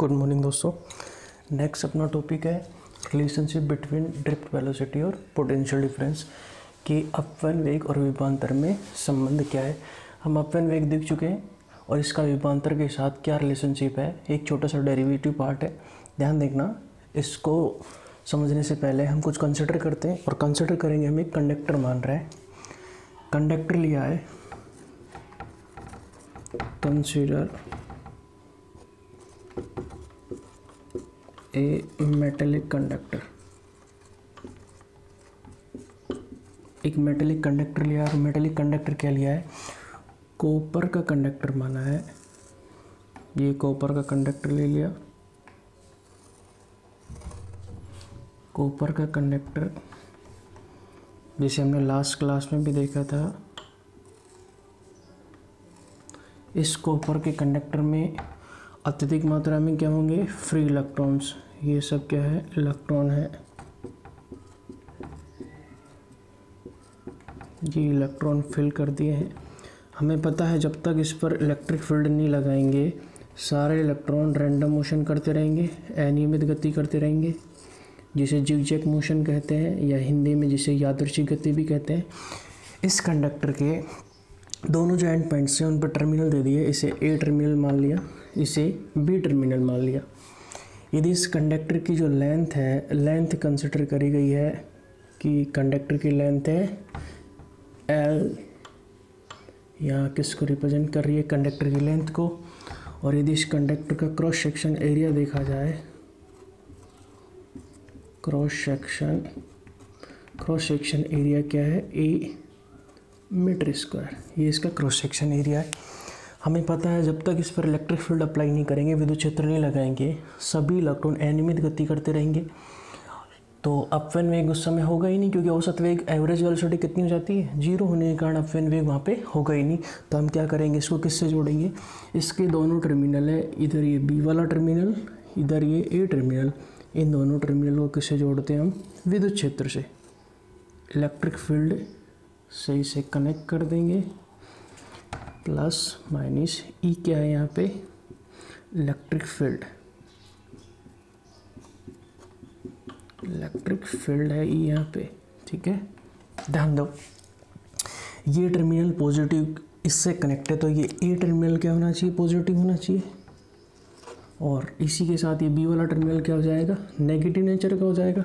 Good morning दोस्तों। Next अपना topic है रिलेशनशिप बिटवीन ड्रिफ्ट वेलोसिटी और पोटेंशियल डिफरेंस कि अपवन वेग और विभवांतर में संबंध क्या है। हम अपवन वेग देख चुके हैं और इसका विभवांतर के साथ क्या रिलेशनशिप है। एक छोटा सा डेरिवेटिव पार्ट है, ध्यान देखना। इसको समझने से पहले हम कुछ कंसिडर करते हैं और कंसिडर करेंगे। हम एक कंडक्टर मान रहे हैं, कंडक्टर लिया है, कंसिडर ए मेटेलिक कंडक्टर। एक मेटेलिक कंडक्टर लिया और मेटेलिक कंडक्टर क्या लिया है, कॉपर का कंडक्टर माना है। ये कॉपर का कंडक्टर ले लिया, कॉपर का कंडक्टर जिसे हमने लास्ट क्लास में भी देखा था। इस कॉपर के कंडक्टर में अत्यधिक मात्रा में क्या होंगे, फ्री इलेक्ट्रॉन्स। ये सब क्या है, इलेक्ट्रॉन है। ये इलेक्ट्रॉन फिल कर दिए हैं। हमें पता है जब तक इस पर इलेक्ट्रिक फील्ड नहीं लगाएंगे सारे इलेक्ट्रॉन रैंडम मोशन करते रहेंगे, अनियमित गति करते रहेंगे, जिसे जिगजैग मोशन कहते हैं या हिंदी में जिसे यादृच्छिक गति भी कहते हैं। इस कंडक्टर के दोनों जो एंड पॉइंट्स हैं उन पर टर्मिनल दे दिए। इसे ए टर्मिनल मान लिया, इसे बी टर्मिनल मान लिया। यदि इस कंडक्टर की जो लेंथ है, लेंथ कंसिडर करी गई है कि कंडक्टर की लेंथ है एल, यहाँ किसको रिप्रेजेंट कर रही है, कंडक्टर की लेंथ को। और यदि इस कंडक्टर का क्रॉस सेक्शन एरिया देखा जाए, क्रॉस सेक्शन एरिया क्या है, ए मीटर स्क्वायर। ये इसका क्रॉस सेक्शन एरिया है। हमें पता है जब तक इस पर इलेक्ट्रिक फील्ड अप्लाई नहीं करेंगे, विद्युत क्षेत्र नहीं लगाएंगे, सभी इलेक्ट्रॉन अनियमित गति करते रहेंगे। तो अपवन वेग उस समय होगा ही नहीं, क्योंकि औसत वेग एवरेज वेलोसिटी कितनी हो जाती है, 0 होने के कारण अपवन वेग वहाँ पे होगा ही नहीं। तो हम क्या करेंगे, इसको किससे जोड़ेंगे, इसके दोनों टर्मिनल है, इधर ये बी वाला टर्मिनल, इधर ये ए टर्मिनल। इन दोनों टर्मिनल को किससे जोड़ते हैं हम, विद्युत क्षेत्र से। इलेक्ट्रिक फील्ड से इसे कनेक्ट कर देंगे, प्लस माइनस ई क्या है यहाँ पे, इलेक्ट्रिक फील्ड। इलेक्ट्रिक फील्ड है ई यहाँ पे, ठीक है। ध्यान दो, ये टर्मिनल पॉजिटिव इससे कनेक्ट है, तो ये ए टर्मिनल क्या होना चाहिए, पॉजिटिव होना चाहिए। और इसी के साथ ये बी वाला टर्मिनल क्या हो जाएगा, नेगेटिव नेचर का हो जाएगा।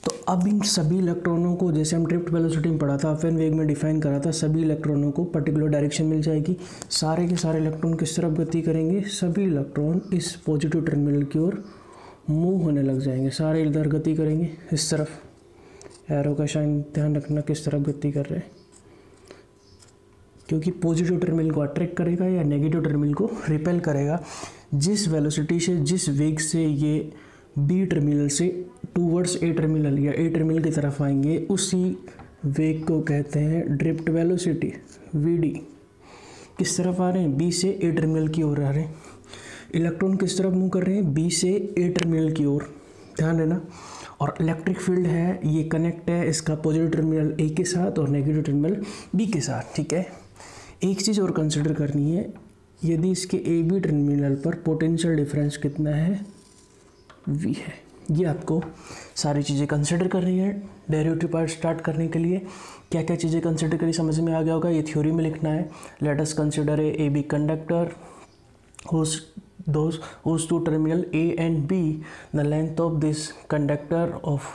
तो अब इन सभी इलेक्ट्रॉनों को, जैसे हम ड्रिफ्ट वेलोसिटी में पढ़ा था, अपवन वेग में डिफाइन करा था, सभी इलेक्ट्रॉनों को पर्टिकुलर डायरेक्शन मिल जाएगी। सारे के सारे इलेक्ट्रॉन किस तरफ गति करेंगे, सभी इलेक्ट्रॉन इस पॉजिटिव टर्मिनल की ओर मूव होने लग जाएंगे। सारे इधर गति करेंगे इस तरफ। एरो का साइन ध्यान रखना किस तरफ गति कर रहे हैं, क्योंकि पॉजिटिव टर्मिनल को अट्रैक्ट करेगा या नेगेटिव टर्मिनल को रिपेल करेगा। जिस वेलोसिटी से, जिस वेग से ये बी टर्मिनल से टूवर्ड्स ए टर्मिनल या ए टर्मिनल की तरफ आएंगे, उसी वेग को कहते हैं ड्रिफ्ट वेलोसिटी, वीडी। किस तरफ आ रहे हैं, बी से ए टर्मिनल की ओर आ रहे हैं। इलेक्ट्रॉन किस तरफ मूव कर रहे हैं, बी से ए टर्मिनल की ओर, ध्यान देना। और इलेक्ट्रिक फील्ड है, ये कनेक्ट है इसका पॉजिटिव टर्मिनल ए के साथ और नेगेटिव टर्मिनल बी के साथ, ठीक है। एक चीज़ और कंसिडर करनी है, यदि इसके ए बी टर्मिनल पर पोटेंशियल डिफरेंस कितना है, वी है। ये आपको सारी चीज़ें कंसिडर करनी है। डेरिवेटिव पार्ट स्टार्ट करने के लिए क्या क्या चीज़ें कंसिडर करी समझ में आ गया होगा। ये थ्योरी में लिखना है। Let us consider a B conductor whose two terminal A and B, the length of this conductor of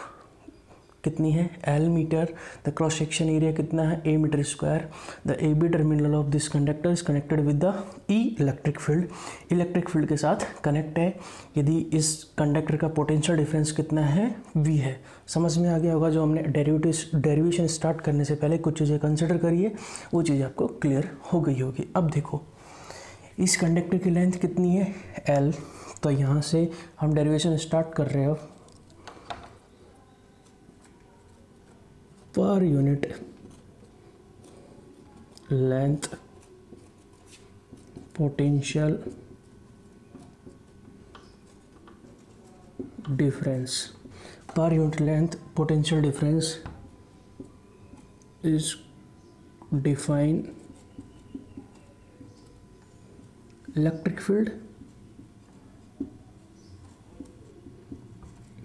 कितनी है, L metre. The cross section area कितना है, A metre square. The A B terminal of this conductor is connected with the E electric field. Electric field के साथ connect है। यदि इस conductor का पोटेंशियल डिफरेंस कितना है, V है। समझ में आ गया होगा। जो हमने डेरिवेशन स्टार्ट करने से पहले कुछ चीज़ें कंसिडर करिए, वो चीज़ आपको क्लियर हो गई होगी। अब देखो, इस कंडक्टर की लेंथ कितनी है, L। तो यहाँ से हम डेरिवेशन स्टार्ट कर रहे हो। पर यूनिट लेंथ पोटेंशियल डिफरेंस, पर unit length potential difference is define electric field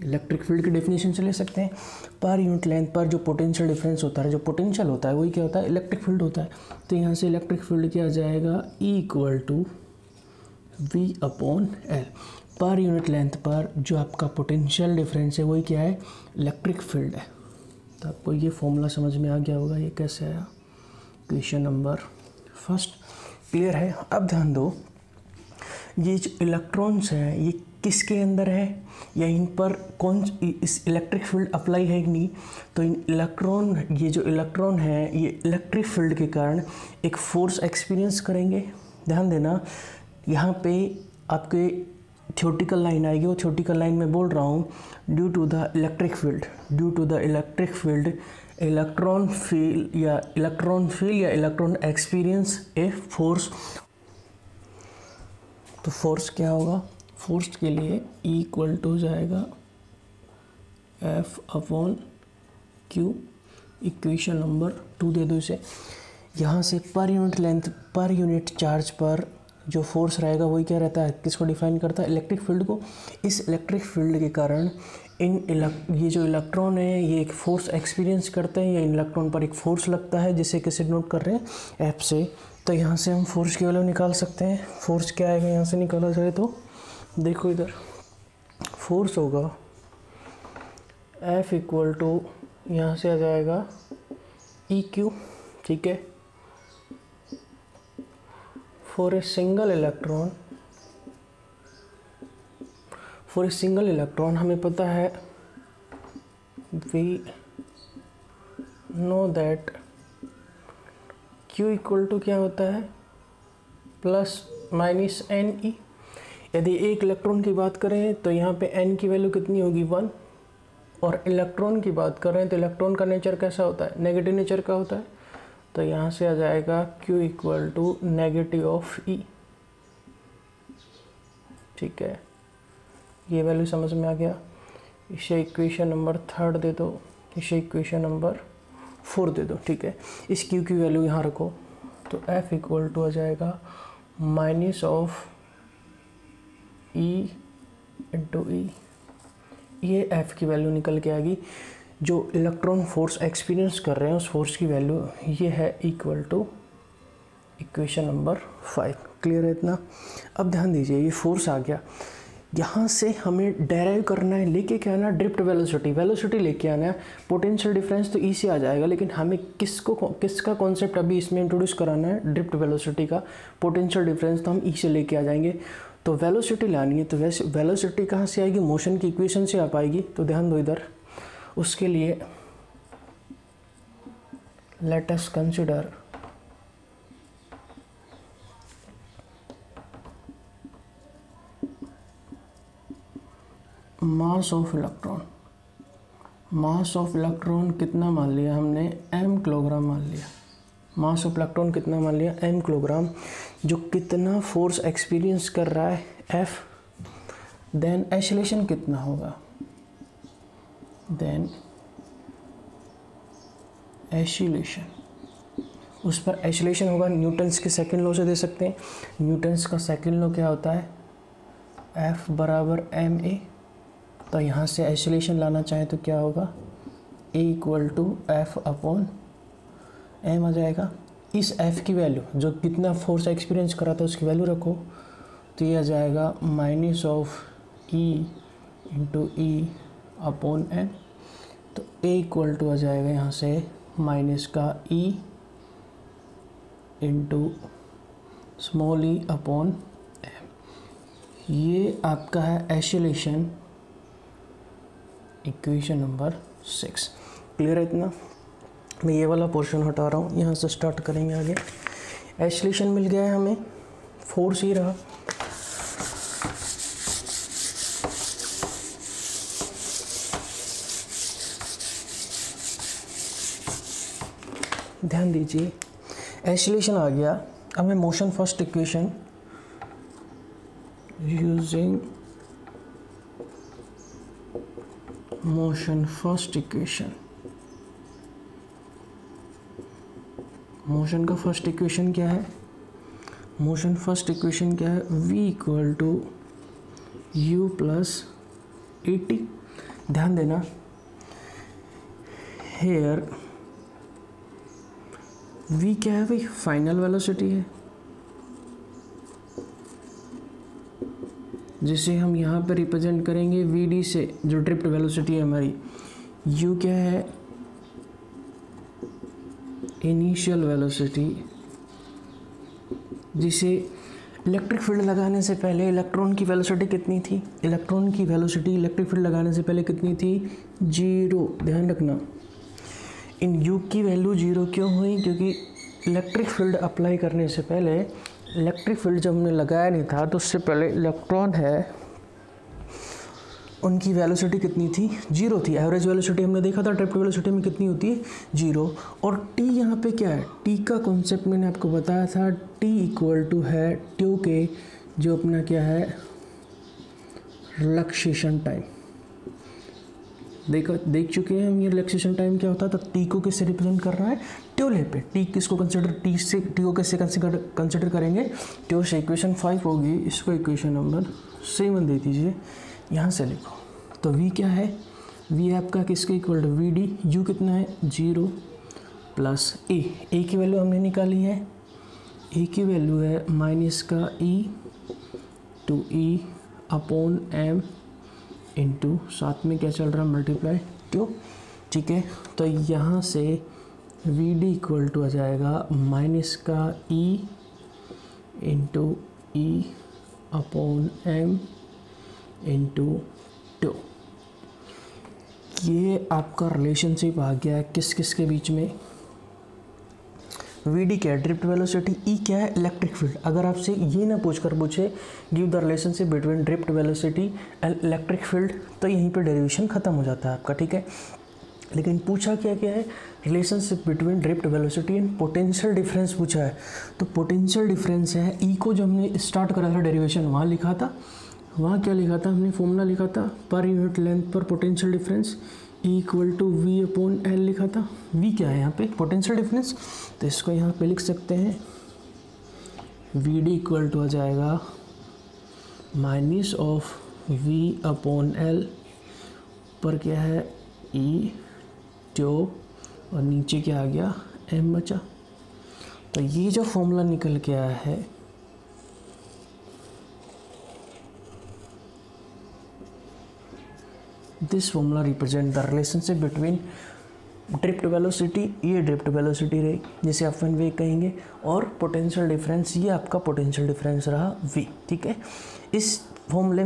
electric field की डेफिनेशन से ले सकते हैं, पर यूनिट लेंथ पर जो पोटेंशियल डिफरेंस होता है, जो पोटेंशियल होता है वही क्या होता है, इलेक्ट्रिक फील्ड होता है। तो यहाँ से इलेक्ट्रिक फील्ड क्या आ जाएगा, E इक्वल टू V/L। पर यूनिट लेंथ पर जो आपका पोटेंशियल डिफरेंस है वही क्या है, इलेक्ट्रिक फील्ड है। तो आपको ये फॉर्मूला समझ में आ गया होगा, ये कैसे आया, क्वेश्चन नंबर फर्स्ट क्लियर है। अब ध्यान दो, ये जो इलेक्ट्रॉन्स हैं ये किसके अंदर है, या इन पर कौन इस इलेक्ट्रिक फील्ड अप्लाई है कि नहीं। तो इन इलेक्ट्रॉन, ये जो इलेक्ट्रॉन है ये इलेक्ट्रिक फील्ड के कारण एक फोर्स एक्सपीरियंस करेंगे। ध्यान देना, यहाँ पे आपके थ्योरेटिकल लाइन आएगी, वो थ्योरेटिकल लाइन में बोल रहा हूँ, due to the electric field, due to the electric field electron feel या इलेक्ट्रॉन एक्सपीरियंस ए फोर्स। तो फोर्स क्या होगा, फोर्स के लिए E इक्वल टू जाएगा F/Q। इक्वेशन नंबर 2 दे दो इसे। यहाँ से पर unit length, per unit charge पर जो फोर्स रहेगा वही क्या रहता है, किसको डिफाइन करता है, इलेक्ट्रिक फील्ड को। इस इलेक्ट्रिक फील्ड के कारण ये जो इलेक्ट्रॉन है ये एक फोर्स एक्सपीरियंस करते हैं, या इन इलेक्ट्रॉन पर एक फोर्स लगता है जिसे किसे नोट कर रहे हैं, F से। तो यहाँ से हम फोर्स की वैल्यू निकाल सकते हैं। फोर्स क्या आएगा यहाँ से निकाला जाए तो देखो इधर, फोर्स होगा F इक्वल टू, यहाँ से आ जाएगा EQ, ठीक है। फॉर ए सिंगल इलेक्ट्रॉन हमें पता है, we know that Q equal to क्या होता है, ±NE। यदि एक इलेक्ट्रॉन की बात करें तो यहाँ पे N की वैल्यू कितनी होगी, 1। और इलेक्ट्रॉन की बात करें तो इलेक्ट्रॉन का नेचर कैसा होता है, नेगेटिव नेचर का होता है। तो यहाँ से आ जाएगा Q equal to negative of E, ठीक है। ये वैल्यू समझ में आ गया। इसे इक्वेशन नंबर 3 दे दो, इसे इक्वेशन नंबर 4 दे दो, ठीक है। इस Q की वैल्यू यहाँ रखो, तो F इक्वल टू आ जाएगा -E इंटू E। ये F की वैल्यू निकल के आएगी, जो इलेक्ट्रॉन फोर्स एक्सपीरियंस कर रहे हैं उस फोर्स की वैल्यू ये है इक्वल टू इक्वेशन नंबर 5। क्लियर है इतना। अब ध्यान दीजिए, ये फोर्स आ गया, यहाँ से हमें डेराइव करना है, लेके क्या आना, ड्रिफ्ट वेलोसिटी लेके आना है। पोटेंशियल डिफरेंस तो ई से आ जाएगा, लेकिन हमें किसका कॉन्सेप्ट अभी इसमें इंट्रोड्यूस कराना है, ड्रिफ्ट वेलोसिटी का। पोटेंशियल डिफरेंस तो हम ई से लेके आ जाएंगे। तो वेलोसिटी लानी है, तो वैसे वेलोसिटी कहाँ से आएगी, मोशन की इक्वेशन से आ पाएगी। तो ध्यान दो इधर, उसके लिए late us consider mass of electron. Mass of electron कितना मान लिया हमने, m किलोग्राम मान लिया। मास ऑफ इलेक्ट्रॉन कितना मान लिया, m किलोग्राम। जो कितना फोर्स एक्सपीरियंस कर रहा है, F। देन एक्सेलरेशन कितना होगा, देन एक्सेलरेशन, उस पर एक्सेलरेशन होगा न्यूटन्स के सेकंड लॉ से दे सकते हैं। न्यूटन्स का सेकंड लॉ क्या होता है, F बराबर ma। तो यहाँ से एक्सेलरेशन लाना चाहें तो क्या होगा, A इक्वल टू F/m आ जाएगा। इस F की वैल्यू, जो कितना फोर्स एक्सपीरियंस करा था उसकी वैल्यू रखो, तो ये आ जाएगा -E इंटू E/m। तो A इक्वल टू आ जाएगा यहाँ से माइनस का E इंटू e/m। ये आपका है एक्सेलरेशन, इक्वेशन नंबर 6। क्लियर है इतना। मैं ये वाला पोर्शन हटा रहा हूँ, यहाँ से स्टार्ट करेंगे आगे। एक्सेलरेशन मिल गया है हमें, फोर्स ही रहा। ध्यान दीजिए, एक्सेलरेशन आ गया। अब मैं motion first equation using motion first equation, motion का फर्स्ट इक्वेशन क्या है, मोशन फर्स्ट इक्वेशन क्या है, v equal to u plus 80। ध्यान देना, हेयर v क्या है भाई, फाइनल वेलोसिटी है, जिसे हम यहाँ पे रिप्रेजेंट करेंगे vd से, जो ड्रिफ्ट वेलोसिटी है हमारी। u क्या है, इनिशियल वेलोसिटी, जिसे इलेक्ट्रिक फील्ड लगाने से पहले इलेक्ट्रॉन की वेलोसिटी कितनी थी, इलेक्ट्रॉन की वेलोसिटी इलेक्ट्रिक फील्ड लगाने से पहले कितनी थी, 0। ध्यान रखना, इन u की वैल्यू 0 क्यों हुई, क्योंकि इलेक्ट्रिक फील्ड अप्लाई करने से पहले, इलेक्ट्रिक फील्ड जब हमने लगाया नहीं था तो उससे पहले इलेक्ट्रॉन है उनकी वेलोसिटी कितनी थी, 0 थी। एवरेज वेलोसिटी हमने देखा था ड्रिफ्ट वेलोसिटी में कितनी होती है, 0। और t यहाँ पे क्या है, t का कॉन्सेप्ट मैंने आपको बताया था, t इक्वल टू है ट्यू के, जो अपना क्या है, रिलैक्सेशन टाइम। देख चुके हैं हम ये रिलैक्सेशन टाइम क्या होता है। तो t को किससे रिप्रेजेंट कर रहा है, ट्यूले पे। t किसको कंसिडर, t को किससे कंसिडर करेंगे, ट्यू से। इक्वेशन 5 होगी, इसको इक्वेशन नंबर 7 दे दीजिए, यहाँ से लिखो। तो v क्या है, v आपका किसके इक्वल टू vd, u कितना है 0 प्लस a की वैल्यू हमने निकाली है, a की वैल्यू है माइनस का e to e upon m into साथ में क्या चल रहा है, मल्टीप्लाई ट्यू। ठीक है, तो यहाँ से vd इक्वल टू आ जाएगा माइनस का e into e upon m into 2। ये आपका रिलेशनशिप आ गया है किस किस के बीच में, vd क्या है, ड्रिफ्ट वेलोसिटी, e क्या है, इलेक्ट्रिक फील्ड। अगर आपसे ये ना पूछे give the relationship between drift velocity and electric field, तो यहीं पे डेरिवेशन ख़त्म हो जाता है आपका। ठीक है, लेकिन पूछा क्या क्या है, relationship between drift velocity and potential difference पूछा है। तो पोटेंशियल डिफरेंस है, e को जब हमने स्टार्ट करा था डेरिवेशन, वहाँ लिखा था, वहाँ क्या लिखा था हमने, फॉर्मूला लिखा था पर यूनिट लेंथ पर potential difference E equal to V upon L लिखा था। v क्या है यहाँ पे, पोटेंशियल डिफरेंस, तो इसको यहाँ पे लिख सकते हैं vd इक्वल टू आ जाएगा minus of v upon L, पर क्या है E ट्यू, और नीचे क्या आ गया, m बचा। तो ये जो फॉर्मूला निकल के आया है, this formula represent the relationship between drift velocity, ये ड्रिफ्ट वेलोसिटी रही जिसे आप वन वे कहेंगे, और पोटेंशियल डिफरेंस, ये आपका पोटेंशियल डिफरेंस रहा v। ठीक है, इस फॉर्मूले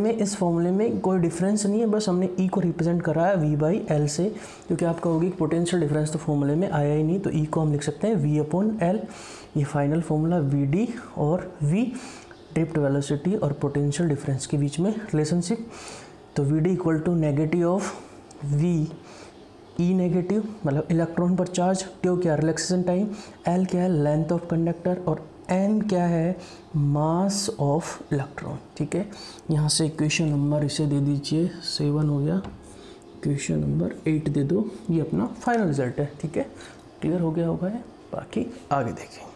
में कोई डिफरेंस नहीं है, बस हमने e को रिप्रेजेंट करा है v बाई एल से, क्योंकि आप कहोगे पोटेंशियल डिफरेंस तो फॉर्मूले में आया ही नहीं, तो e को हम लिख सकते हैं v अपॉन एल। ये फाइनल फॉर्मूला vd और v ड्रिफ्ट वेलोसिटी और पोटेंशियल डिफरेंस के बीच में रिलेशनशिप। तो vd equal to negative of v, e नेगेटिव मतलब इलेक्ट्रॉन पर चार्ज, ट्यू क्या है रिलैक्सेशन टाइम, l क्या है लेंथ ऑफ कंडक्टर, और m क्या है मास ऑफ इलेक्ट्रॉन। ठीक है, यहाँ से इक्वेशन नंबर इसे दे दीजिए 7 हो गया, इक्वेशन नंबर 8 दे दो, ये अपना फाइनल रिजल्ट है। ठीक है, क्लियर हो गया होगा, बाकी आगे देखें।